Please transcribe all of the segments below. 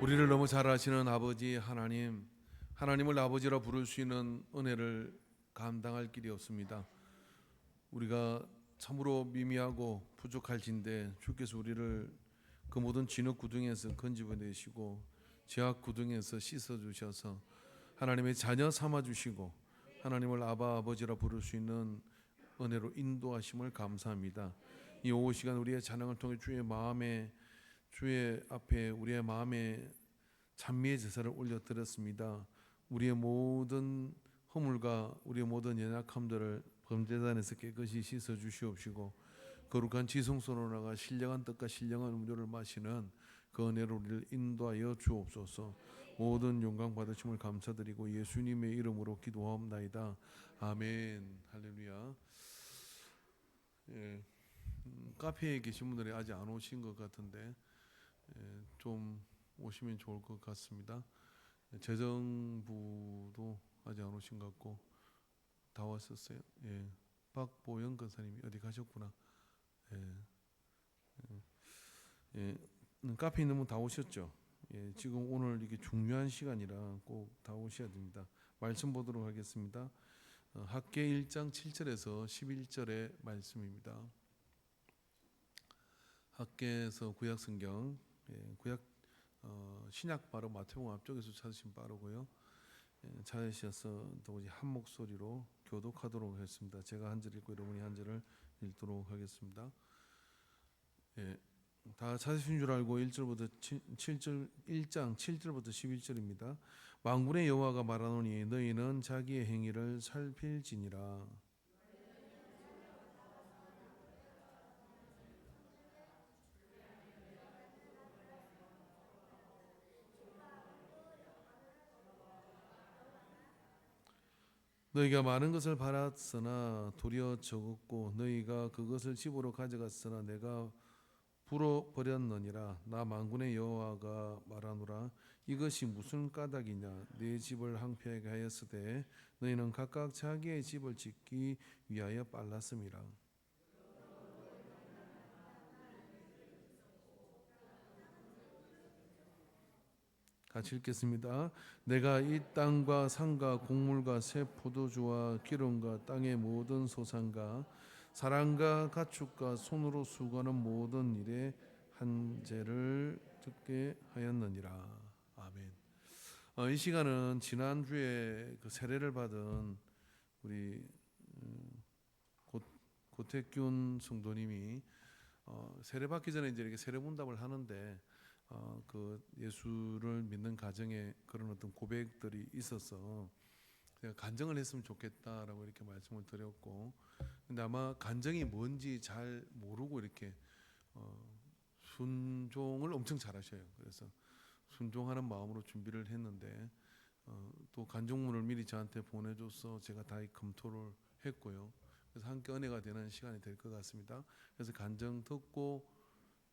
우리를 너무 잘 아시는 아버지 하나님, 하나님을 아버지라 부를 수 있는 은혜를 감당할 길이 없습니다. 우리가 참으로 미미하고 부족할진데 주께서 우리를 그 모든 진흙 구덩이에서 건집어내시고 죄악 구덩이에서 씻어주셔서 하나님의 자녀 삼아주시고 하나님을 아바 아버지라 부를 수 있는 은혜로 인도하심을 감사합니다. 이 오후 시간 우리의 찬양을 통해 주의 앞에 우리의 마음에 찬미의 제사를 올려드렸습니다. 우리의 모든 허물과 우리의 모든 연약함들을 범죄단에서 깨끗이 씻어 주시옵시고 거룩한 지성소로 나가 신령한 떡과 신령한 음료를 마시는 그 은혜로 우리를 인도하여 주옵소서. 모든 영광 받으심을 감사드리고 예수님의 이름으로 기도하옵나이다. 아멘. 할렐루야. 예, 카페에 계신 분들이 아직 안 오신 것 같은데 좀 오시면 좋을 것 같습니다. 재정부도 아직 안 오신 것 같고 다 왔었어요. 예, 박보영 권사님이 어디 가셨구나. 예, 예, 카페 있는 분 다 오셨죠? 예, 지금 오늘 이게 중요한 시간이라 꼭 다 오셔야 됩니다. 말씀 보도록 하겠습니다. 학계 1장 7절에서 11절의 말씀입니다. 학계에서 구약 성경, 구약 신약 바로 마태복음 앞쪽에서 찾으시면 빠르고요. 찾으셔서 또 한 목소리로 교독하도록 하겠습니다. 제가 한 절 읽고 여러분이 한 절을 읽도록 하겠습니다. 예, 다 찾으신 줄 알고 1절부터 7절 1장 7절부터 11절입니다. 만군의 여호와가 말하노니 너희는 자기의 행위를 살필지니라. 너희가 많은 것을 바랐으나 도리어 적었고 너희가 그것을 집으로 가져갔으나 내가 불어버렸느니라. 나 만군의 여호와가 말하노라. 이것이 무슨 까닭이냐. 내 집을 황폐하게 하였으되 너희는 각각 자기의 집을 짓기 위하여 빨랐음이라. 같이 읽겠습니다. 내가 이 땅과 산과 곡물과 새 포도주와 기름과 땅의 모든 소산과 사람과 가축과 손으로 수고하는 모든 일에 한제를 듣게 하였느니라. 아멘. 이 시간은 지난주에 그 세례를 받은 우리 고, 고택균 성도님이 세례 받기 전에 이제 이렇게 세례 문답을 하는데 그 예수를 믿는 가정에 그런 어떤 고백들이 있어서 제가 간증을 했으면 좋겠다라고 이렇게 말씀을 드렸고, 근데 아마 간증이 뭔지 잘 모르고 이렇게 순종을 엄청 잘하셔요. 그래서 순종하는 마음으로 준비를 했는데 또 간증문을 미리 저한테 보내줘서 제가 다 검토를 했고요. 그래서 함께 은혜가 되는 시간이 될 것 같습니다. 그래서 간증 듣고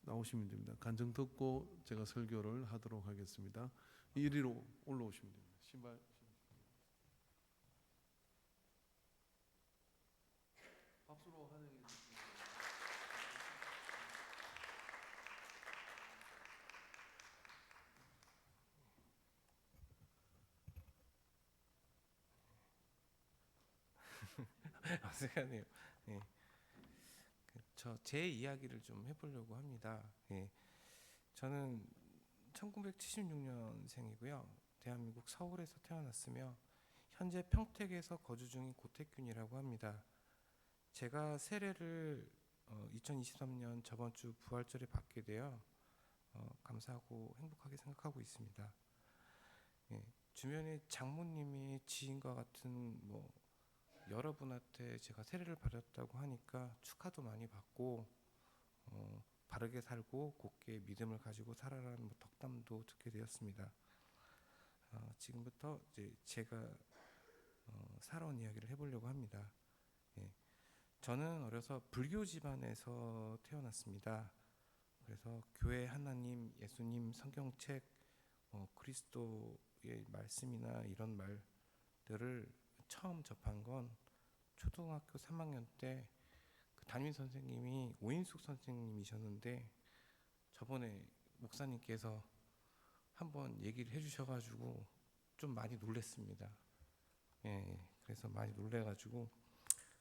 나오시면 됩니다. 간증 듣고 제가 설교를 하도록 하겠습니다. 이리로 올라오시면 됩니다. 신발 박수로 환영해 주십니다. 어색하네요. 예. 저제 이야기를 좀 해보려고 합니다. 예. 저는 1976년생이고요. 대한민국 서울에서 태어났으며 현재 평택에서 거주 중인 고택균이라고 합니다. 제가 세례를 2023년 저번 주 부활절에 받게 되어 감사하고 행복하게 생각하고 있습니다. 예. 주변에 장모님이 지인과 같은 여러분한테 제가 세례를 받았다고 하니까 축하도 많이 받고 바르게 살고 곧게 믿음을 가지고 살아라는 덕담도 듣게 되었습니다. 지금부터 이제 제가 살아온 이야기를 해보려고 합니다. 예. 저는 어려서 불교 집안에서 태어났습니다. 그래서 교회, 하나님, 예수님, 성경책, 그리스도의 말씀이나 이런 말들을 처음 접한 건 초등학교 3학년 때 그 담임 선생님이 오인숙 선생님이셨는데 저번에 목사님께서 한번 얘기를 해주셔가지고 좀 많이 놀랬습니다. 예, 그래서 많이 놀래가지고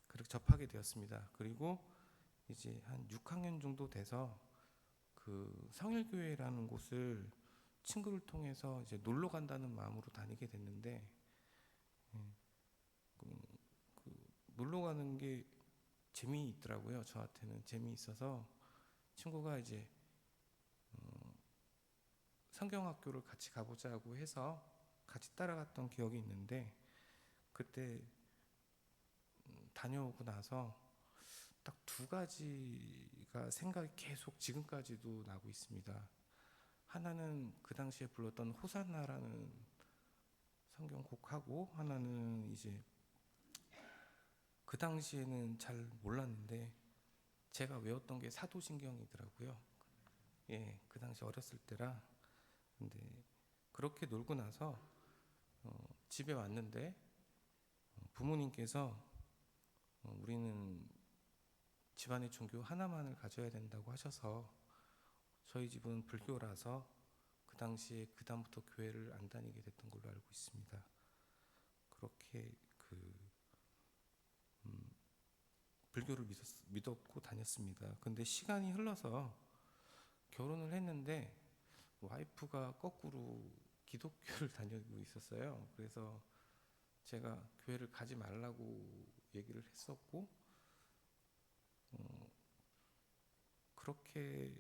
그렇게 접하게 되었습니다. 그리고 이제 한 6학년 정도 돼서 그 성일교회라는 곳을 친구를 통해서 이제 놀러 간다는 마음으로 다니게 됐는데, 예, 그 놀러 가는 게 재미있더라고요. 저한테는 재미있어서 친구가 이제 성경학교를 같이 가보자고 해서 같이 따라갔던 기억이 있는데, 그때 다녀오고 나서 딱 두 가지가 생각이 계속 지금까지도 나고 있습니다. 하나는 그 당시에 불렀던 호산나라는 성경곡하고, 하나는 이제 그 당시에는 잘 몰랐는데 제가 외웠던 게 사도신경이더라고요. 예, 그 당시 어렸을 때라. 근데 그렇게 놀고 나서 집에 왔는데 부모님께서 우리는 집안의 종교 하나만을 가져야 된다고 하셔서, 저희 집은 불교라서 그 당시에 그 다음부터 교회를 안 다니게 됐던 걸로 알고 있습니다. 그렇게 불교를 믿었고 다녔습니다. 근데 시간이 흘러서 결혼을 했는데 와이프가 거꾸로 기독교를 다니고 있었어요. 그래서 제가 교회를 가지 말라고 얘기를 했었고, 그렇게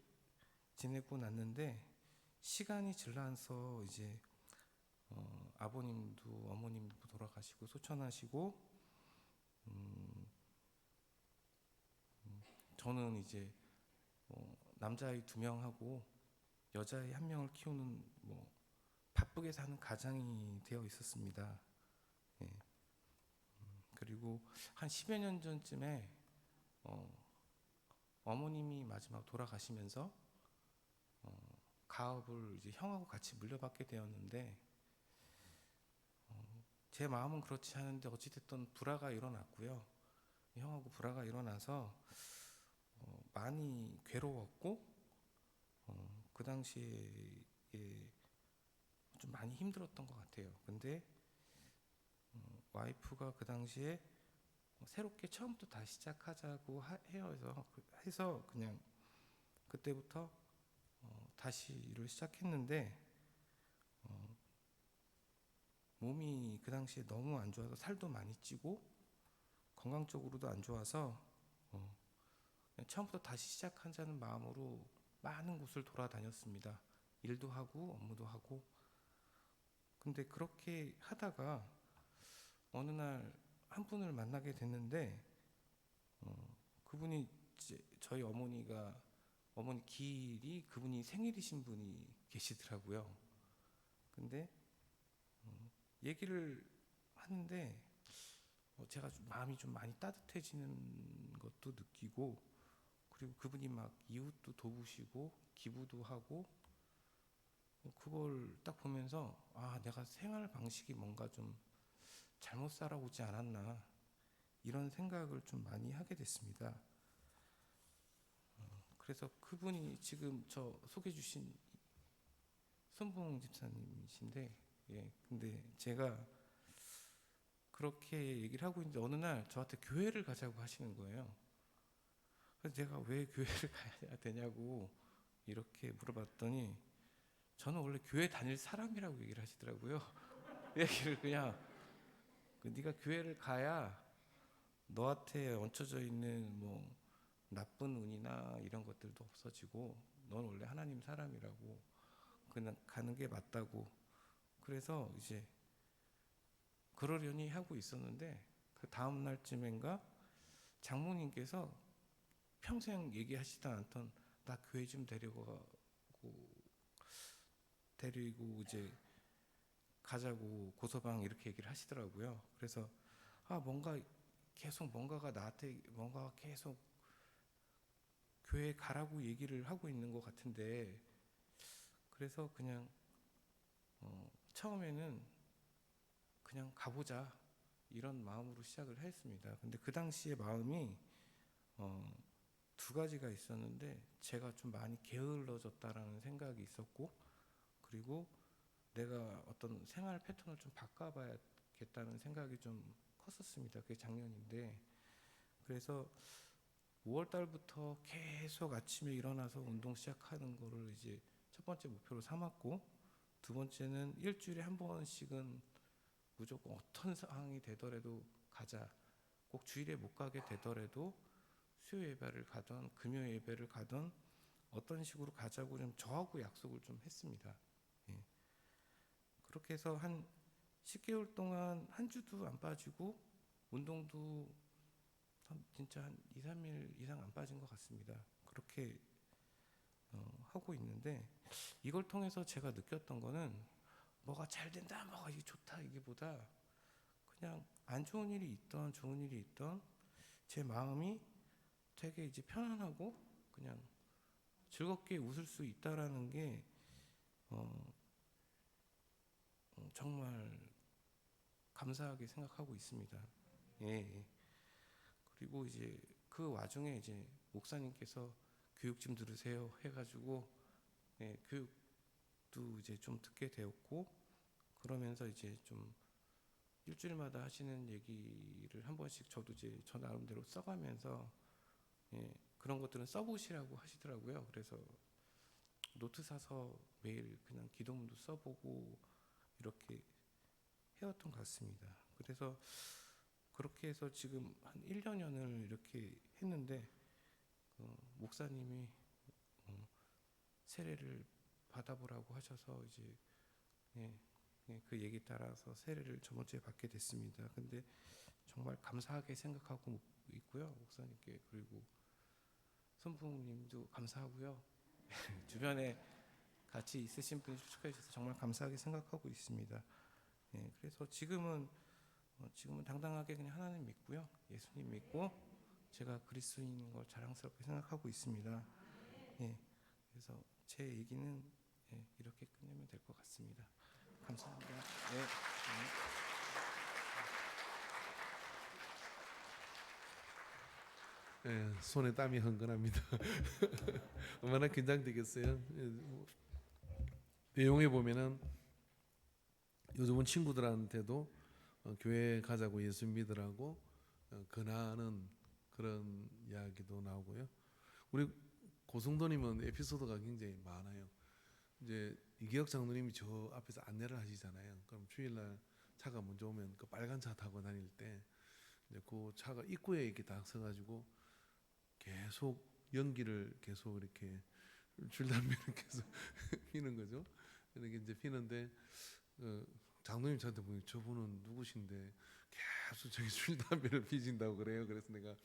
지내고 났는데 시간이 지나서 이제 아버님도 어머님도 돌아가시고 소천하시고, 저는 이제 남자아이 2명하고 여자아이 1명을 키우는 바쁘게 사는 가장이 되어 있었습니다. 예. 그리고 한 10여 년 전쯤에 어머님이 마지막 돌아가시면서 가업을 이제 형하고 같이 물려받게 되었는데, 제 마음은 그렇지 않은데 어찌됐든 불화가 일어났고요. 형하고 불화가 일어나서 많이 괴로웠고, 그 당시에 좀 많이 힘들었던 것 같아요. 근데 와이프가 그 당시에 새롭게 처음부터 다시 시작하자고 해서 그냥 그때부터 다시 일을 시작했는데, 몸이 그 당시에 너무 안 좋아서 살도 많이 찌고 건강적으로도 안 좋아서 그냥 처음부터 다시 시작하자는 마음으로 많은 곳을 돌아다녔습니다. 일도 하고 업무도 하고. 근데 그렇게 하다가 어느 날 한 분을 만나게 됐는데, 그분이 저희 어머니 길이 그분이 생일이신 분이 계시더라고요. 근데 얘기를 하는데 제가 마음이 좀 많이 따뜻해지는 것도 느끼고, 그리고 그분이 막 이웃도 도우시고 기부도 하고, 그걸 딱 보면서 내가 생활 방식이 뭔가 좀 잘못 살아오지 않았나, 이런 생각을 좀 많이 하게 됐습니다. 그래서 그분이 지금 저 소개해 주신 손봉 집사님이신데, 예, 근데 제가 그렇게 얘기를 하고 있는데 어느 날 저한테 교회를 가자고 하시는 거예요. 그래서 제가 왜 교회를 가야 되냐고 이렇게 물어봤더니 저는 원래 교회 다닐 사람이라고 얘기를 하시더라고요. 얘기를 그냥 네가 교회를 가야 너한테 얹혀져 있는 나쁜 운이나 이런 것들도 없어지고, 넌 원래 하나님 사람이라고, 그냥 가는 게 맞다고. 그래서 이제 그러려니 하고 있었는데, 그 다음 날쯤인가 장모님께서 평생 얘기하시다 않던 나 교회 좀 데리고 이제 가자고 고서방 이렇게 얘기를 하시더라고요. 그래서 뭔가가 나한테 뭔가 계속 교회 가라고 얘기를 하고 있는 것 같은데, 그래서 그냥 처음에는 그냥 가보자 이런 마음으로 시작을 했습니다. 근데 그 당시에 마음이 두 가지가 있었는데, 제가 좀 많이 게을러졌다라는 생각이 있었고, 그리고 내가 어떤 생활 패턴을 좀 바꿔봐야겠다는 생각이 좀 컸었습니다. 그게 작년인데, 그래서 5월 달부터 계속 아침에 일어나서 운동 시작하는 거를 이제 첫 번째 목표로 삼았고, 두 번째는 일주일에 한 번씩은 무조건 어떤 상황이 되더라도 가자. 꼭 주일에 못 가게 되더라도 수요 예배를 가던 금요 예배를 가던 어떤 식으로 가자고 좀 저하고 약속을 좀 했습니다. 예. 그렇게 해서 한 10개월 동안 한 주도 안 빠지고 운동도 진짜 한 2, 3일 이상 안 빠진 것 같습니다. 그렇게 하고 있는데, 이걸 통해서 제가 느꼈던 거는 뭐가 잘 된다, 뭐가 이게 좋다 이게보다 그냥 안 좋은 일이 있던 좋은 일이 있던 제 마음이 되게 이제 편안하고 그냥 즐겁게 웃을 수 있다라는 게 정말 감사하게 생각하고 있습니다. 예, 예. 그리고 이제 그 와중에 이제 목사님께서 교육 좀 들으세요 해가지고, 예, 교육도 이제 좀 듣게 되었고, 그러면서 이제 좀 일주일마다 하시는 얘기를 한 번씩 저도 이제 저 나름대로 써가면서, 예, 그런 것들은 써보시라고 하시더라고요. 그래서 노트 사서 매일 그냥 기도문도 써보고 이렇게 해왔던 것 같습니다. 그래서 그렇게 해서 지금 한 1년여를 이렇게 했는데, 목사님이 세례를 받아보라고 하셔서 이제, 예, 예, 그 얘기 따라서 세례를 저번 주에 받게 됐습니다. 근데 정말 감사하게 생각하고 있고요, 목사님께. 그리고 선부님도 감사하고요. 주변에 같이 있으신 분이 추측해 주셔서 정말 감사하게 생각하고 있습니다. 예, 그래서 지금은 당당하게 그냥 하나님 믿고요, 예수님 믿고 제가 그리스도인인 걸 자랑스럽게 생각하고 있습니다. 예, 그래서 제 얘기는, 예, 이렇게 끝내면 될 것 같습니다. 감사합니다. 네. 예, 손에 땀이 흥건합니다. 얼마나 긴장되겠어요. 예, 내용에 보면은 요즘은 친구들한테도 교회 가자고 예수 믿으라고 권하는 그런 이야기도 나오고요. 우리 고승도님은 에피소드가 굉장히 많아요. 이제 이기혁 장로님이 저 앞에서 안내를 하시잖아요. 그럼 주일날 차가 먼저 오면 그 빨간 차 타고 다닐 때 이제 그 차가 입구에 이렇게 딱 서가지고 계속 연기를 계속 이렇게 줄담배를 계속 피는 거죠. 이렇게 이제 피는데 장로님 저한테 보니 저분은 누구신데 계속 저기 줄담배를 피신다고 그래요. 그래서 내가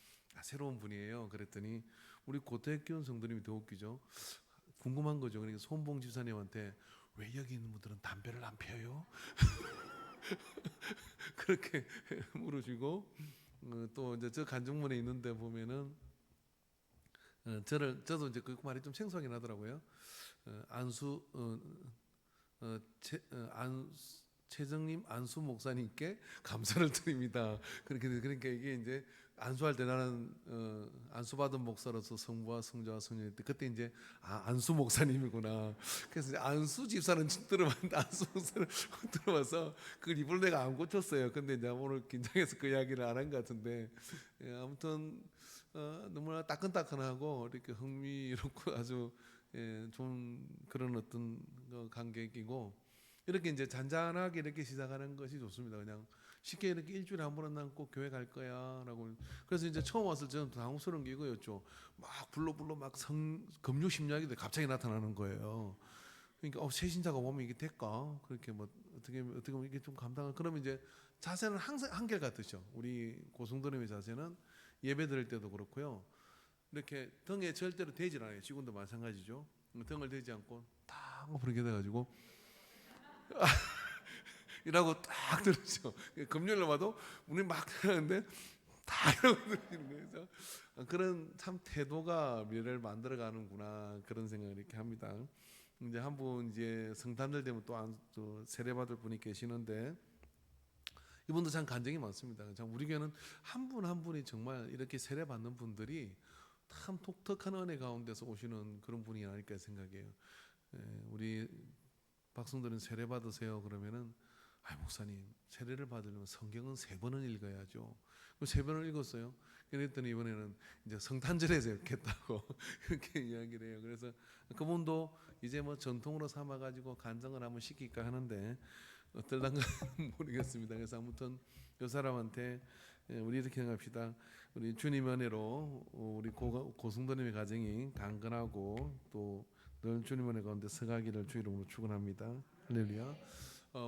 새로운 분이에요. 그랬더니 우리 고택교원 성도님이 더 웃기죠. 궁금한 거죠. 그러니까 손봉 집사님한테 왜 여기 있는 분들은 담배를 안 피워요? 그렇게 물으시고 또 이제 저 간증문에 있는데 보면은 저도 이제 그 말이 좀 생소하긴 하더라고요. 안수 최정님 안수 목사님께 감사를 드립니다. 그렇게 그러니까 이게 이제 안수할 때 나는 안수 받은 목사로서 성부와 성자와 성령일 때 그때 이제 안수 목사님이구나. 그래서 이제 안수 집사는 들어봤는데 안수 목사를 들어봐서 그걸 입을 내가 안 고쳤어요. 근데 이제 오늘 긴장해서 그 이야기를 안 한 것 같은데, 예, 아무튼 너무나 따끈따끈하고 이렇게 흥미롭고 아주, 예, 좋은 그런 어떤 관객이고, 이렇게 이제 잔잔하게 이렇게 시작하는 것이 좋습니다. 그냥 쉽게 이렇게 일주일에 한 번은 난 꼭 교회 갈 거야라고. 그래서 이제 처음 왔을 때는 당황스러운 게 이거였죠. 막 불러 막 금요 심야기도 갑자기 나타나는 거예요. 그러니까 새신자가 보면 이게 될까? 그렇게 뭐 어떻게 보면 이게 좀 감당을. 그러면 이제 자세는 항상 한결 같으죠. 우리 고승도님의 자세는 예배 드릴 때도 그렇고요. 이렇게 등에 절대로 대질 않아요. 지금도 마찬가지죠. 등을 대지 않고 딱 부르게 돼가지고 이라고 딱 들으죠. 금요일날 와도 문이 막 들어가는데 딱 이러고 들으시는 거예요. 그래서 그런 참 태도가 미래를 만들어가는구나 그런 생각을 이렇게 합니다. 이제 한 분 이제 성탄절 되면 또 세례 받을 분이 계시는데 이분도 참 간증이 많습니다. 참 우리 교회는 한 분 한 분이 정말 이렇게 세례 받는 분들이 참 독특한 은혜 가운데서 오시는 그런 분이 아닐까 생각해요. 우리 박성도는 세례 받으세요. 그러면은 목사님 세례를 받으려면 성경은 3번은 읽어야죠. 그 3번을 읽었어요. 그랬더니 이번에는 이제 성탄절에서 읽겠다고 그렇게 이야기를 해요. 그래서 그분도 이제 뭐 전통으로 삼아가지고 간증을 한번 시킬까 하는데 어떨란가 모르겠습니다. 그래서 아무튼 그 사람한테 우리 이렇게 생각합시다. 우리 주님의 은혜로 우리 고승도님의 가정이 강건하고 또 늘 주님 은혜 가운데 서가기를 주 이름으로 축원합니다. 할렐루야.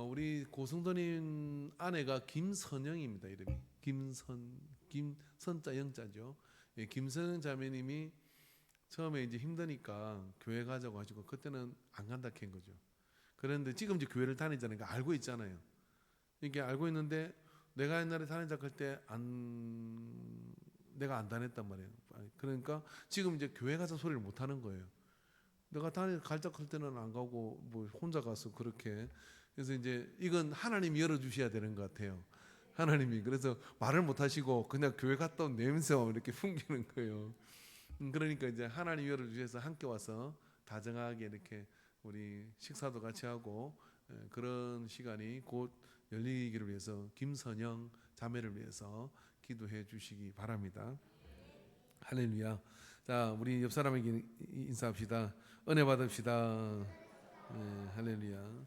우리 고승도님 아내가 김선영입니다. 이름이 김선자 영자죠. 예, 김선영 자매님이 처음에 이제 힘드니까 교회 가자고 하시고 그때는 안 간다 캔 거죠. 그런데 지금 이제 교회를 다니잖아요. 그러니까 알고 있잖아요. 이게 알고 있는데 내가 옛날에 다니자 할 때 내가 안 다녔단 말이에요. 그러니까 지금 이제 교회 가서 소리를 못 하는 거예요. 내가 갈자 할 때는 안 가고 뭐 혼자 가서 그렇게. 그래서 이제 이건 하나님이 열어주셔야 되는 것 같아요. 하나님이. 그래서 말을 못 하시고 그냥 교회 갔다 온 냄새만 이렇게 풍기는 거예요. 그러니까 이제 하나님이 열어주셔서 함께 와서 다정하게 이렇게 우리 식사도 같이 하고 그런 시간이 곧 열리기를 위해서 김선영 자매를 위해서 기도해 주시기 바랍니다. 할렐루야. 자, 우리 옆 사람에게 인사합시다. 은혜 받읍시다. 네, 할렐루야.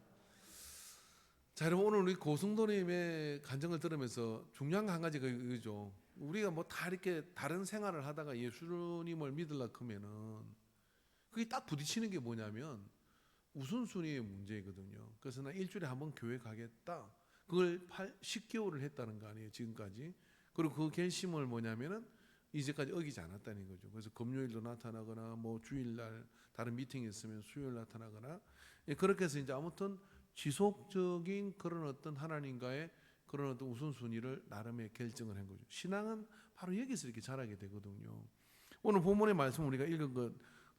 자, 여러분 오늘 우리 고승도님의 간증을 들으면서 중요한 거 한 가지가 이거죠. 우리가 뭐 다 이렇게 다른 생활을 하다가 예수님을 믿으려고 하면은 그게 딱 부딪히는 게 뭐냐면 우선순위의 문제거든요. 그래서 나 일주일에 한 번 교회 가겠다. 그걸 10개월을 했다는 거 아니에요, 지금까지. 그리고 그 결심을 뭐냐면은 이제까지 어기지 않았다는 거죠. 그래서 금요일도 나타나거나 뭐 주일날 다른 미팅이 있으면 수요일 나타나거나 그렇게 해서 이제 아무튼 지속적인 그런 어떤 하나님과의 그런 어떤 우선순위를 나름의 결정을 한 거죠. 신앙은 바로 여기서 이렇게 자라게 되거든요. 오늘 본문의 말씀 우리가 읽은 것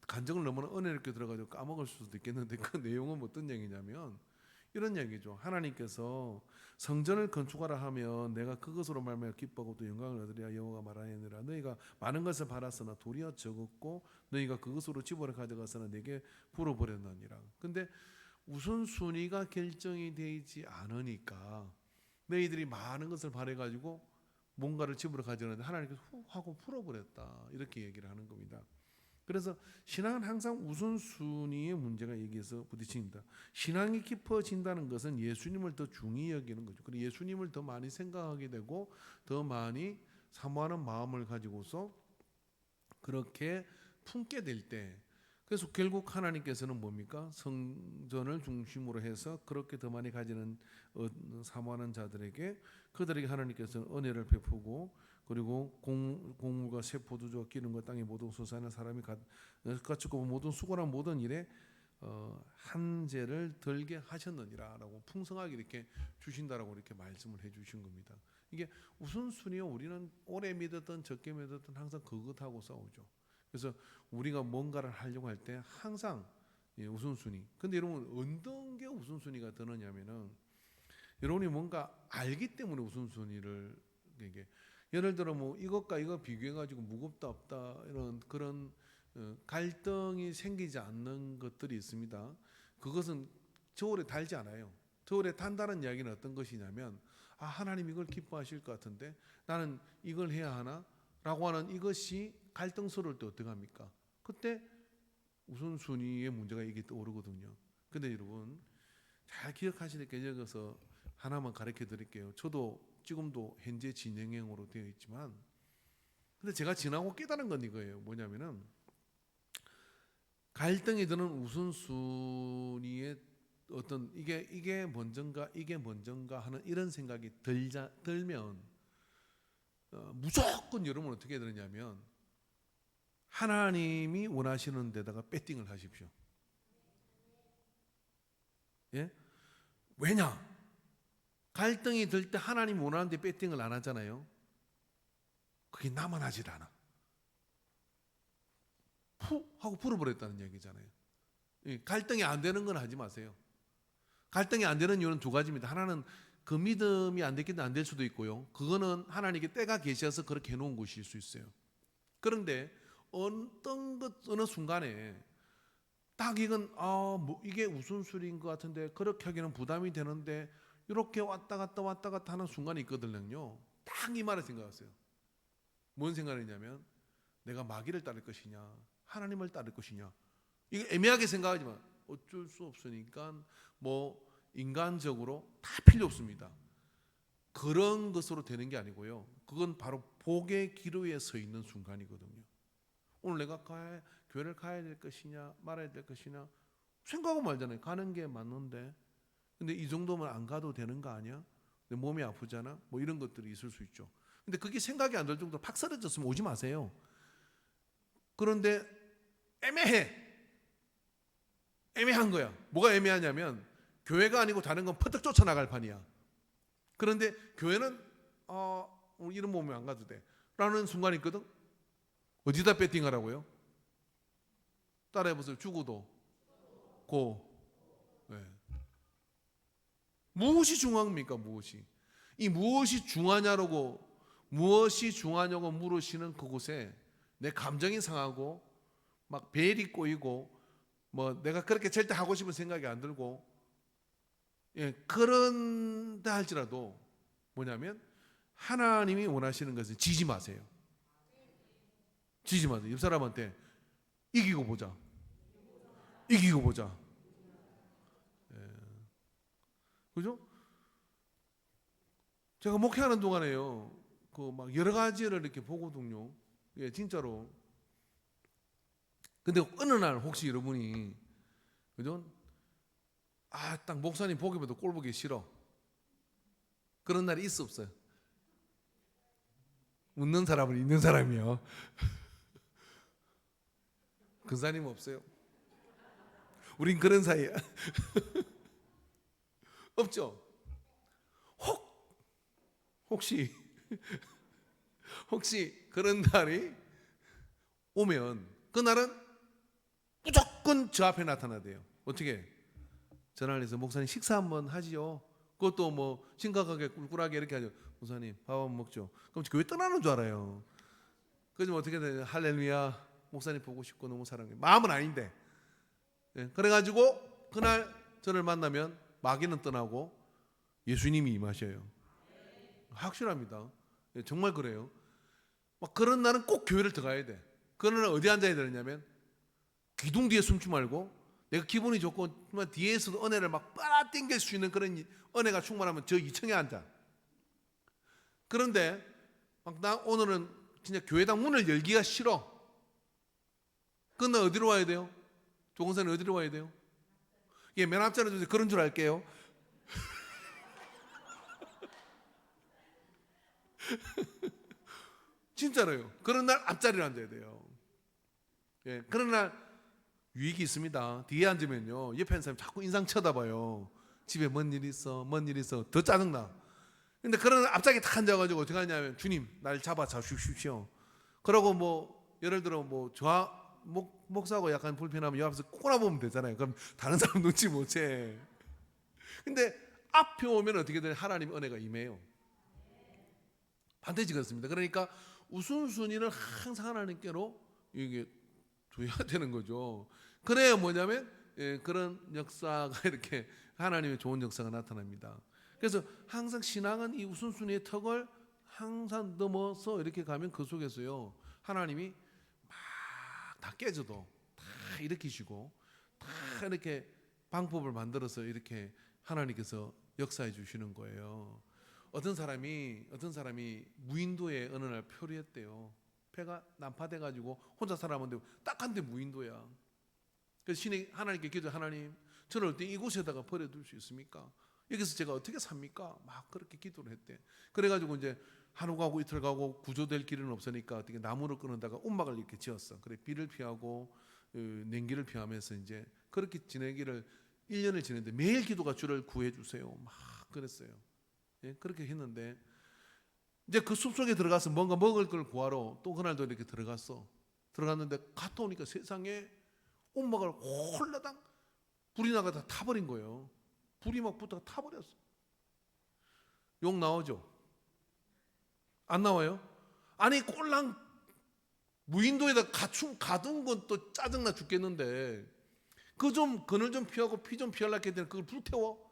간증을 너무나 은혜롭게 들어가지고 까먹을 수도 있겠는데 그 내용은 어떤 얘기냐면 이런 얘기죠. 하나님께서 성전을 건축하라 하면 내가 그것으로 말미암아 기뻐하고 또 영광을 얻으리라 여호와가 말하느니라. 너희가 많은 것을 받았으나 도리어 적었고 너희가 그것으로 집어를 가져가서는 내게 불어버렸느니라. 근데 우선순위가 결정이 되지 않으니까 너희들이 많은 것을 바래가지고 뭔가를 집으로 가져가는데 하나님께서 훅 하고 풀어버렸다. 이렇게 얘기를 하는 겁니다. 그래서 신앙은 항상 우선순위의 문제가 여기에서 부딪힙니다. 신앙이 깊어진다는 것은 예수님을 더 중히 여기는 거죠. 그리고 예수님을 더 많이 생각하게 되고 더 많이 사모하는 마음을 가지고서 그렇게 품게 될 때, 그래서 결국 하나님께서는 뭡니까? 성전을 중심으로 해서 그렇게 더 많이 가지는 사모하는 자들에게 그들에게 하나님께서는 은혜를 베푸고 그리고 곡물과 새 포도주와 기름과 땅의 모든 소산의 사람이 갖추고 모든 수고랑 모든 일에 한재를 덜게 하셨느니라라고 풍성하게 이렇게 주신다라고 이렇게 말씀을 해주신 겁니다. 이게 우선순위요. 우리는 오래 믿었던 적게 믿었던 항상 그것하고 싸우죠. 그래서 우리가 뭔가를 하려고 할 때 항상 우선순위. 근데 여러분 어떤 게 우선순위가 되느냐면은 여러분이 뭔가 알기 때문에 우선순위를 이게 예를 들어 뭐 이것과 이거 비교해 가지고 무겁다 없다 이런 그런 갈등이 생기지 않는 것들이 있습니다. 그것은 저울에 달지 않아요. 저울에 단다는 이야기는 어떤 것이냐면 하나님 이걸 기뻐하실 것 같은데 나는 이걸 해야 하나? 라고 하는 이것이 갈등스러울 때 어떻게 합니까? 그때 우선순위의 문제가 이게 떠오르거든요. 근데 여러분 잘 기억하실 게 여기서 하나만 가르쳐 드릴게요. 저도 지금도 현재 진행형으로 되어 있지만 근데 제가 지나고 깨달은 건 이거예요. 뭐냐면은 갈등이 드는 우선순위의 어떤 이게 먼저인가 하는 이런 생각이 들면 무조건 여러분 어떻게 해야 되느냐면 하나님이 원하시는 데다가 배팅을 하십시오. 예? 왜냐? 갈등이 들 때 하나님 원하는데 배팅을 안 하잖아요. 그게 나만 하질 않아. 푸 하고 풀어버렸다는 얘기잖아요. 갈등이 안 되는 건 하지 마세요. 갈등이 안 되는 이유는 두 가지입니다. 하나는 그 믿음이 안 됐긴 안 될 수도 있고요. 그거는 하나님께 때가 계셔서 그렇게 해놓은 것일 수 있어요. 그런데 어느 순간에 딱 이건 뭐 이게 우선순위인 것 같은데 그렇게 하기는 부담이 되는데 이렇게 왔다 갔다 하는 순간이 있거든요. 딱 이 말을 생각하세요. 뭔 생각이냐면 내가 마귀를 따를 것이냐 하나님을 따를 것이냐. 이거 애매하게 생각하지만 어쩔 수 없으니까 뭐 인간적으로 다 필요 없습니다. 그런 것으로 되는 게 아니고요. 그건 바로 복의 기로에 서 있는 순간이거든요. 오늘 내가 교회를 가야 될 것이냐 말아야 될 것이냐 생각하고 말잖아요. 가는 게 맞는데 근데 이 정도면 안 가도 되는 거 아니야? 내 몸이 아프잖아. 뭐 이런 것들이 있을 수 있죠. 근데 그게 생각이 안 들 정도로 팍 쓰러졌으면 오지 마세요. 그런데 애매한 거야. 뭐가 애매하냐면 교회가 아니고 다른 건 퍼뜩 쫓아나갈 판이야. 그런데 교회는 우리 이런 몸이 안 가도 돼 라는 순간이 있거든. 어디다 배팅하라고요? 따라해보세요. 죽어도 고. 네. 무엇이 중요합니까? 이 무엇이 중요하냐고 물으시는 그곳에 내 감정이 상하고 막 벨이 꼬이고 뭐 내가 그렇게 절대 하고 싶은 생각이 안 들고 그런다 할지라도 뭐냐면 하나님이 원하시는 것은 지지 마세요. 옆 사람한테 이기고 보자. 그죠? 제가 목회하는 동안에요. 그 막 여러 가지를 이렇게 보거든요. 진짜로. 근데 어느 날 혹시 여러분이 그죠? 딱 목사님 보기보다 꼴 보기 싫어. 그런 날이 있어 없어요? 웃는 사람은 있는 사람이요. 근사님 없어요? 우린 그런 사이야. 없죠? 혹시 그런 날이 오면 그날은 무조건 저 앞에 나타나대요. 어떻게? 전화를 해서 목사님 식사 한번 하지요. 그것도 뭐 심각하게 꿀꿀하게 이렇게 하죠. 목사님 밥 한번 먹죠. 그럼 교회 떠나는 줄 알아요. 그러면 어떻게 되냐? 할렐루야. 목사님 보고 싶고 너무 사랑해. 마음은 아닌데. 그래가지고 그날 저를 만나면 마귀는 떠나고 예수님이 임하셔요. 확실합니다. 정말 그래요. 막 그런 날은 꼭 교회를 들어가야 돼. 그런 날 어디 앉아야 되느냐면 기둥 뒤에 숨지 말고 내가 기분이 좋고 정말 뒤에서도 은혜를 막 빨아당길 수 있는 그런 은혜가 충만하면 저 2층에 앉아. 그런데 막 나 오늘은 진짜 교회당 문을 열기가 싫어. 그건 나 어디로 와야 돼요? 조공사는 어디로 와야 돼요? 맨 앞자리 주세요. 그런 줄 알게요. 진짜로요. 그런 날 앞자리로 앉아야 돼요. 그런 날 유익이 있습니다. 뒤에 앉으면요 옆에 있는 사람이 자꾸 인상 쳐다봐요. 집에 뭔 일 있어 더 짜증나. 근데 그런 앞자리에 딱 앉아가지고 어떻게 하냐면 주님 날 잡아 주십시오. 그러고 뭐 예를 들어 뭐 목사하고 약간 불편하면 옆 앞에서 꼬라보면 되잖아요. 그럼 다른 사람 눈치 못 채. 근데 앞에 오면 어떻게 돼요? 하나님의 은혜가 임해요. 반드시 그렇습니다. 그러니까 우선순위를 항상 하나님께로 이게 둬야 되는 거죠. 그래야 뭐냐면 그런 역사가 이렇게 하나님의 좋은 역사가 나타납니다. 그래서 항상 신앙은 이 우선순위의 턱을 항상 넘어서 이렇게 가면 그 속에서요 하나님이 막 다 깨져도 다 일으키시고 다 이렇게 방법을 만들어서 이렇게 하나님께서 역사해 주시는 거예요. 어떤 사람이 무인도에 어느 날 표류했대요. 배가 난파돼 가지고 혼자 살아왔는데 딱 한 대 무인도야. 그래서 신이 하나님께 기도, 하나님 저를 어떻게 이곳에다가 버려둘 수 있습니까? 여기서 제가 어떻게 삽니까? 막 그렇게 기도를 했대. 그래가지고 이제 하루 가고 이틀 가고 구조될 길은 없으니까 어떻게 나무를 끊어다가 움막을 이렇게 지었어. 그래 비를 피하고 냉기를 피하면서 이제 그렇게 지내기를 1년을 지냈는데 매일 기도가 주를 구해 주세요. 막 그랬어요. 그렇게 했는데 이제 그 숲속에 들어가서 뭔가 먹을 걸 구하러 또 그날도 이렇게 들어갔는데 갔다 오니까 세상에 움막을 홀라당 불이 나가다 타버린 거예요. 불이 막 붙다가 타버렸어. 욕 나오죠? 안 나와요? 아니 꼴랑 무인도에다 가둔 건 또 짜증나 죽겠는데 그 좀 그늘 좀 피하고 피 좀 피하려고 했더니 그걸 불태워.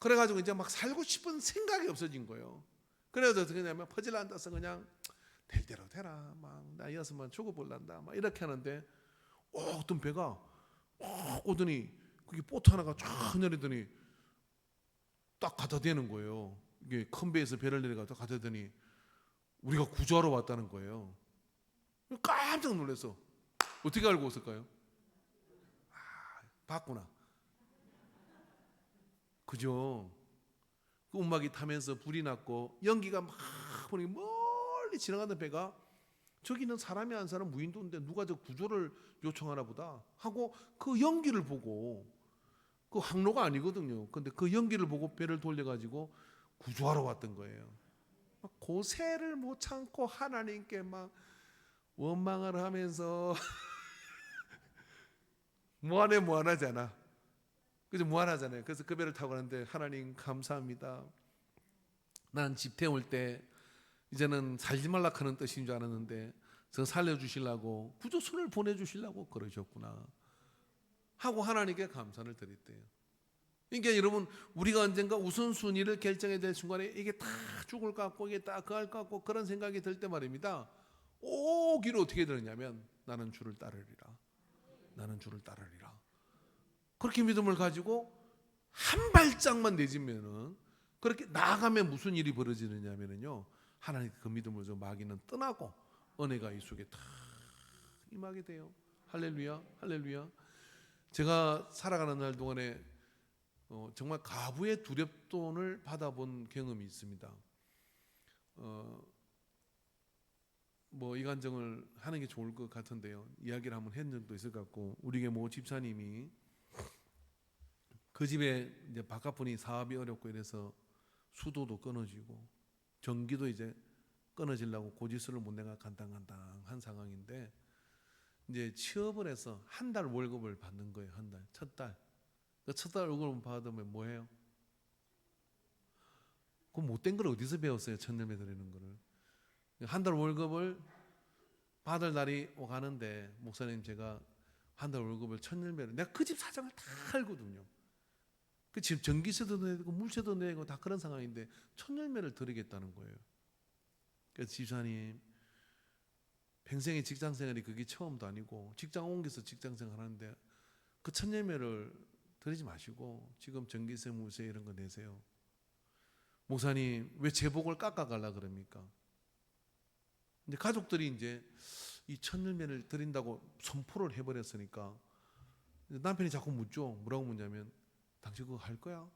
그래가지고 이제 막 살고 싶은 생각이 없어진 거예요. 그래서 어떻게 하냐면 퍼즐 앉아서 그냥 될 대로 되라. 막 나이였으면 죽어볼란다. 막 이렇게 하는데 어떤 배가 오더니 그게 보트 하나가 쫙 내리더니 딱 갖다 대는 거예요. 이게 큰 배에서 배를 내려가서 갖다 대더니 우리가 구조하러 왔다는 거예요. 깜짝 놀랐어. 어떻게 알고 왔을까요? 봤구나. 그죠? 그 음악이 타면서 불이 났고 연기가 막 보니 멀리 지나가는 배가 저기는 사람이 안 사는 무인도인데 누가 저 구조를 요청하나 보다 하고 그 연기를 보고 그 항로가 아니거든요. 근데 그 연기를 보고 배를 돌려가지고 구조하러 왔던 거예요. 고세를 못 참고 하나님께 막 원망을 하면서 무한하잖아. 그죠? 무한하잖아요. 그래서 그 배를 타고 가는데 하나님 감사합니다. 난 집 태울 때 이제는 살지 말라 하는 뜻인 줄 알았는데 저 살려주시려고 구조선을 보내주시려고 그러셨구나 하고 하나님께 감사를 드렸대요. 그러니까 여러분 우리가 언젠가 우선순위를 결정해야 될 순간에 이게 다 죽을 것 같고 이게 다 그할 것 같고 그런 생각이 들 때 말입니다. 오기로 어떻게 들었냐면 나는 주를 따르리라. 나는 주를 따르리라. 그렇게 믿음을 가지고 한 발짝만 내지면은 그렇게 나아가면 무슨 일이 벌어지느냐면요. 하나님 그 믿음을 좀 마귀는 떠나고 은혜가 이 속에 탁 임하게 돼요. 할렐루야, 할렐루야. 제가 살아가는 날 동안에 정말 가부의 두렵돈을 받아본 경험이 있습니다. 뭐 이간정을 하는 게 좋을 것 같은데요. 이야기를 한번 한 적도 있을 것 같고 우리 모 집사님이 그 집에 이제 바깥분이 사업이 어렵고 이래서 수도도 끊어지고 전기도 이제 끊어지려고 고지서를 못 내가 간당간당한 상황인데 이제 취업을 해서 한 달 월급을 받는 거예요. 한 달, 첫 달. 그 첫 달 월급을 받으면 뭐해요? 그 못된 걸 어디서 배웠어요? 천년에 드리는 거를. 한 달 월급을 받을 날이 오가는데 목사님 제가 한 달 월급을 천년배를 내가 그 집 사정을 다 알거든요. 그 집 전기세도 내고 물세도 내고 다 그런 상황인데 천년배를 드리겠다는 거예요. 그래서 집사님 평생의 직장생활이 그게 처음도 아니고 직장 옮겨서 직장생활 하는데 그 천년배를 드리지 마시고 지금 전기세 물세 이런 거 내세요. 목사님 왜 제복을 깎아가려 그럽니까? 근데 가족들이 이제 이 천년배를 드린다고 선포를 해버렸으니까 남편이 자꾸 묻죠. 뭐라고 묻냐면 당신 그거 할 거야?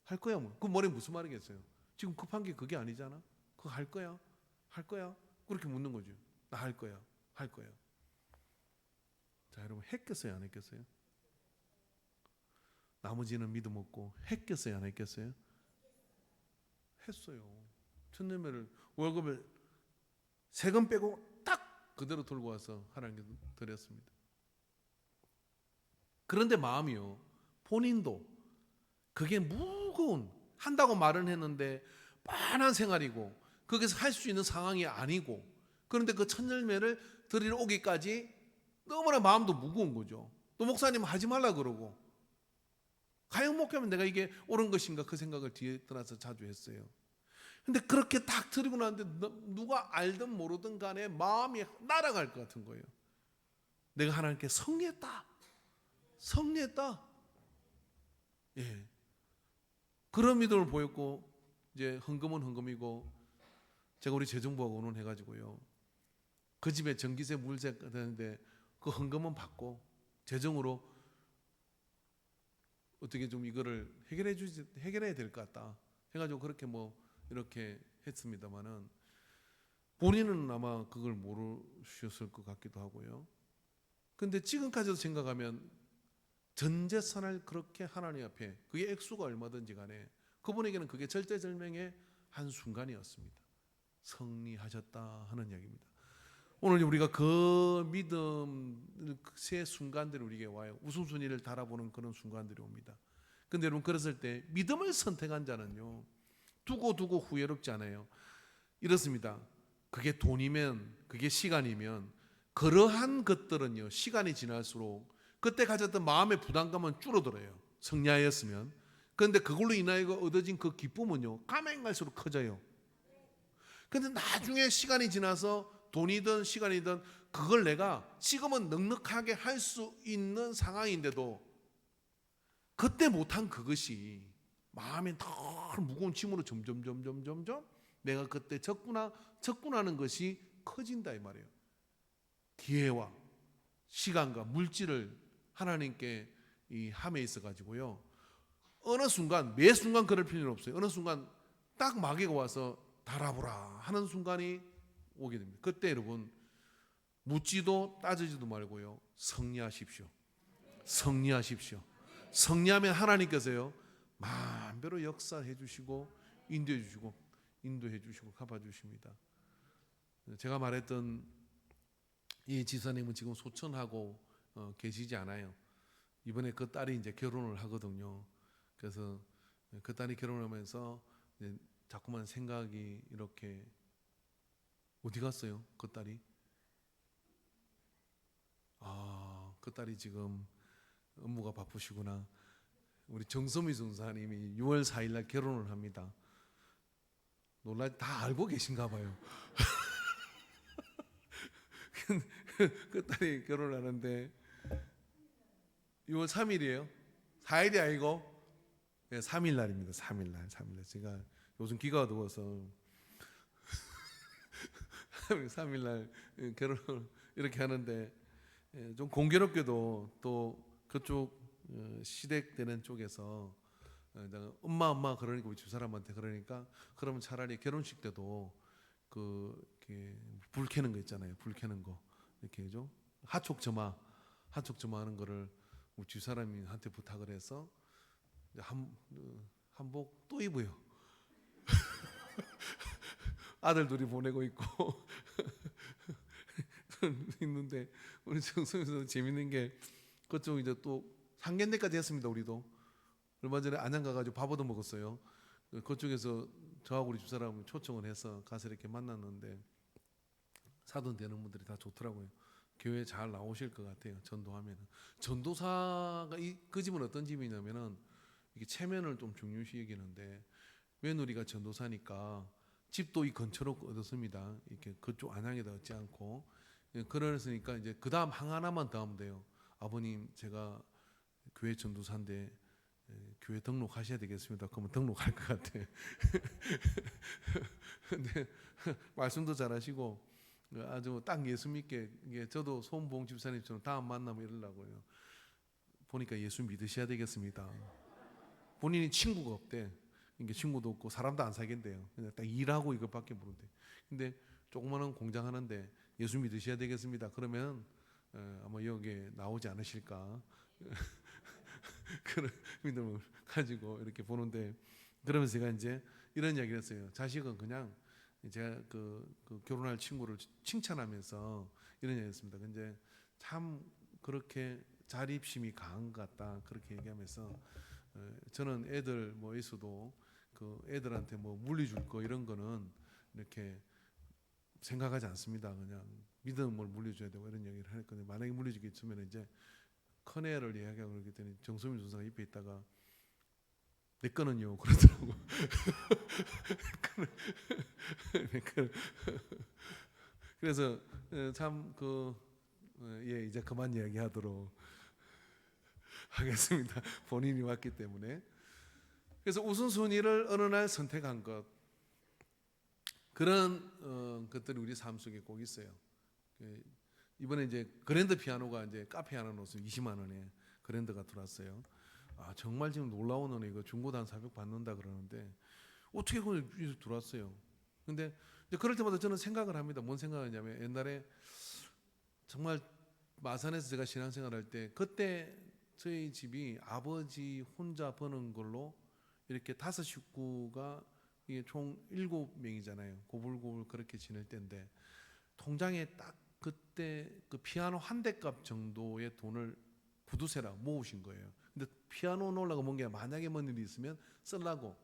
할 거야 뭐. 그 머리에 무슨 말이겠어요? 지금 급한 게 그게 아니잖아. 그거 할 거야? 할 거야? 그렇게 묻는 거죠. 나 할 거야. 할 거야. 자 여러분 했겠어요? 안 했겠어요? 나머지는 믿음 없고 했겠어요? 안 했겠어요? 했어요. 천년배를 월급을 세금 빼고 딱 그대로 들고 와서 하나님께 드렸습니다. 그런데 마음이요. 본인도 그게 무거운 한다고 말은 했는데 뻔한 생활이고 거기서 할 수 있는 상황이 아니고 그런데 그 천열매를 드리러 오기까지 너무나 마음도 무거운 거죠. 또 목사님 하지 말라 그러고 과연 목회하면 내가 이게 옳은 것인가 그 생각을 뒤에 떠나서 자주 했어요. 근데 그렇게 딱 드리고 나는데 누가 알든 모르든 간에 마음이 날아갈 것 같은 거예요. 내가 하나님께 성례했다. 성례했다. 예. 그런 믿음을 보였고 이제 헌금은 헌금이고 제가 우리 재정부하고 의논해가지고요. 그 집에 전기세 물세가 되는데 그 헌금은 받고 재정으로 어떻게 좀 이거를 해결해야 될 것 같다. 해가지고 그렇게 뭐 이렇게 했습니다만은 본인은 아마 그걸 모르셨을 것 같기도 하고요. 근데 지금까지도 생각하면 전 재산을 그렇게 하나님 앞에 그게 액수가 얼마든지 간에 그분에게는 그게 절대절명의 한 순간이었습니다. 승리하셨다 하는 이야기입니다. 오늘 우리가 그 믿음 세 순간들이 우리에게 와요. 우선순위를 달아보는 그런 순간들이 옵니다. 근데 여러분 그랬을 때 믿음을 선택한 자는요 두고 후회롭지 않아요. 이렇습니다. 그게 돈이면 그게 시간이면 그러한 것들은요 시간이 지날수록 그때 가졌던 마음의 부담감은 줄어들어요. 성리하였으면. 그런데 그걸로 인하여 얻어진 그 기쁨은요, 가면 갈수록 커져요. 근데 나중에 시간이 지나서 돈이든 시간이든 그걸 내가 지금은 넉넉하게 할 수 있는 상황인데도 그때 못한 그것이 마음에 더 무거운 짐으로 점점 내가 그때 접근하는 것이 커진다 이 말이에요. 기회와 시간과 물질을 하나님께 이 함에 있어 가지고요. 어느 순간 매 순간 그럴 필요는 없어요. 어느 순간 딱 마귀가 와서 달아보라 하는 순간이 오게 됩니다. 그때 여러분 묻지도 따지지도 말고요. 성리하십시오. 성리하십시오. 성리하면 하나님께서요 만배로 역사해 주시고 인도해 주시고 갚아 주십니다. 제가 말했던 이 지사님은 지금 소천하고 계시지 않아요. 이번에 그 딸이 이제 결혼을 하거든요. 그래서 그 딸이 결혼하면서 자꾸만 생각이 이렇게 어디 갔어요? 그 딸이? 그 딸이 지금 업무가 바쁘시구나. 우리 정소미 전사님이 6월 4일 날 결혼을 합니다. 다 알고 계신가 봐요. 그 딸이 결혼을 하는데 6월 3일이에요. 4일이 아니고 3일 날입니다. 3일 날. 제가 요즘 기가 어두워서 3일 날 결혼을 이렇게 하는데 좀 공교롭게도 또 그쪽 시댁되는 쪽에서 엄마 그러니까 우리 집사람한테 그러니까 그러면 차라리 결혼식 때도 이렇게 불 켜는 거 있잖아요. 불 켜는 거 이렇게 좀 하촉 점화 하는 거를 우리 집사람한테 부탁을 해서 한복 또 입어요. 아들 둘이 보내고 있고 있는데 우리 정성에서 재밌는 게 그쪽 이제 또 상견례까지 했습니다. 우리도 얼마 전에 안양 가가지고 밥 얻어 먹었어요. 그쪽에서 저하고 우리 집사람 초청을 해서 가서 이렇게 만났는데 사돈 되는 분들이 다 좋더라고요. 교회 잘 나오실 것 같아요. 전도하면은 전도사가 그 집은 어떤 집이냐면은 이게 체면을 좀 중요시 여기는데 며느리가 전도사니까 집도 이 근처로 얻었습니다. 이렇게 그쪽 안양에다 얻지 않고 그러니까 이제 그 다음 하나만 더 하면 돼요. 아버님 제가 교회 전도사인데 교회 등록하셔야 되겠습니다. 그러면 등록할 것 같아. 근데 말씀도 잘하시고 아주 딱 예수 믿게 저도 손봉 집사님처럼 다음 만나면 이러려고요. 보니까 예수 믿으셔야 되겠습니다. 본인이 친구가 없대. 이게 친구도 없고 사람도 안 사귄대요. 그냥 딱 일하고 이것밖에 모른대. 근데 조그마한 공장 하는데 예수 믿으셔야 되겠습니다. 그러면 아마 여기에 나오지 않으실까. 그런 믿음을 가지고 이렇게 보는데 그러면서 제가 이제 이런 이야기를 했어요. 자식은 그냥 제가 그 결혼할 친구를 칭찬하면서 이런 얘기했습니다. 근데 참 그렇게 자립심이 강한 것 같다 그렇게 얘기하면서 저는 애들 뭐 있어도 그 애들한테 뭐 물려줄 거 이런 거는 이렇게 생각하지 않습니다. 그냥 믿음을 물려줘야 되고 이런 얘기를 할 건데 만약에 물려주게 있으면 이제 큰 애를 이야기하고 그러기 때문에 정소민 전사가 옆에 있다가 내 거는요 그러더라고. 그래서 참 이제 그만 이야기하도록 하겠습니다. 본인이 왔기 때문에. 그래서 우선순위를 어느 날 선택한 것 그런 것들이 우리 삶 속에 꼭 있어요. 이번에 이제 그랜드 피아노가 이제 카페 하나 넣어서 20만 원에 그랜드가 들어왔어요. 정말 지금 놀라운 은혜 이거 중고도 한 400 받는다 그러는데 어떻게 그걸 들어왔어요. 근데 이제 그럴 때마다 저는 생각을 합니다. 뭔 생각하냐면 옛날에 정말 마산에서 제가 신앙생활할 때 그때 저희 집이 아버지 혼자 버는 걸로 이렇게 5 식구가 이게 총 7명이잖아요. 고불고불 그렇게 지낼 때인데 통장에 딱 그때 그 피아노 한 대 값 정도의 돈을 구두쇠라 모으신 거예요. 근데 피아노 놓으려고 뭔 게 만약에 뭔 일이 있으면 쓰려고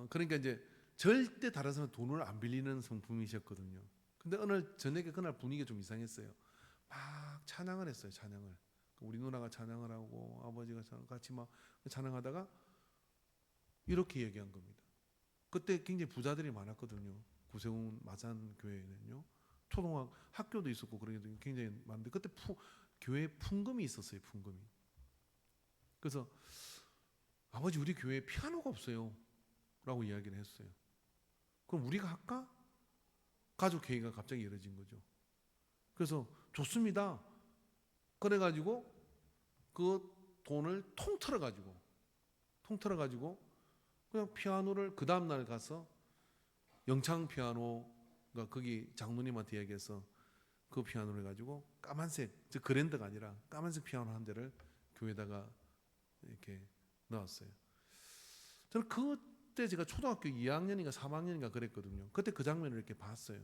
그러니까 이제 절대 다른 사람 돈을 안 빌리는 성품이셨거든요. 근데 어느 저녁에 그날 분위기가 좀 이상했어요. 막 찬양을 했어요. 찬양을. 우리 누나가 찬양을 하고 아버지가 같이 막 찬양하다가 이렇게 얘기한 겁니다. 그때 굉장히 부자들이 많았거든요. 구세군 마산 교회는요. 초등학 학교도 있었고 그런 게 굉장히 많은데 그때 교회에 풍금이 있었어요. 풍금이. 그래서 아버지 우리 교회에 피아노가 없어요 라고 이야기를 했어요. 그럼 우리가 할까? 가족 회의가 갑자기 이뤄진 거죠. 그래서 좋습니다. 그래가지고 그 돈을 통틀어가지고 그냥 피아노를 그 다음날 가서 영창 피아노가 거기 장로님한테 얘기해서 그 피아노를 가지고 까만색, 즉 그랜드가 아니라 까만색 피아노 한 대를 교회에다가 이렇게 넣었어요. 저는 그때 제가 초등학교 2학년인가 3학년인가 그랬거든요. 그때 그 장면을 이렇게 봤어요.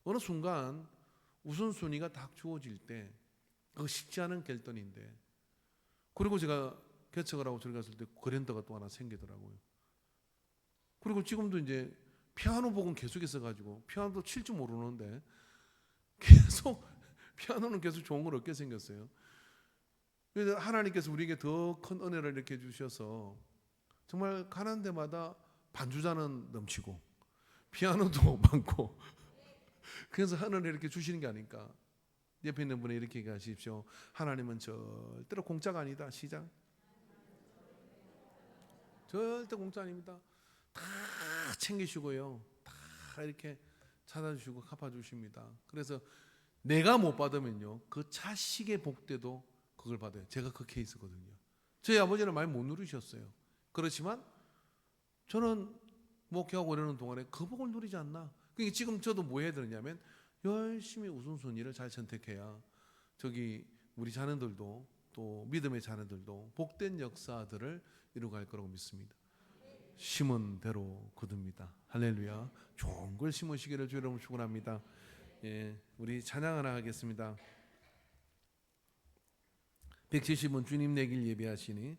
어느 순간 우선순위가 딱 주어질 때 그거 쉽지 않은 결단인데 그리고 제가 개척을 하고 저리 갔을 때 그랜드가 또 하나 생기더라고요. 그리고 지금도 이제 피아노 복은 계속해서 가지고 피아노도 칠 줄 모르는데 계속 피아노는 계속 좋은 걸 얻게 생겼어요. 그래서 하나님께서 우리에게 더 큰 은혜를 이렇게 주셔서 정말 가는 데마다 반주자는 넘치고 피아노도 많고 그래서 하늘을 이렇게 주시는 게 아닐까. 옆에 있는 분이 이렇게 얘기하십시오. 하나님은 절대로 공짜가 아니다. 시작. 절대 공짜 아닙니다. 다 챙기시고요. 다 이렇게 찾아주시고 갚아주십니다. 그래서 내가 못 받으면요. 그 자식의 복대도 그걸 받아요. 제가 그 케이스거든요. 저희 아버지는 많이 못 누리셨어요. 그렇지만 저는 목회하고 이러는 동안에 그 복을 누리지 않나. 그러니까 지금 저도 뭐 해야 되느냐면 열심히 우선순위를 잘 선택해야 저기 우리 자녀들도 또 믿음의 자녀들도 복된 역사들을 이루어갈 거라고 믿습니다. 심은 대로 거둡니다. 할렐루야. 좋은 걸 심으시기를 주 이름으로 축원합니다. 예, 우리 찬양 하나 하겠습니다. 170은 주님 내길 예배하시니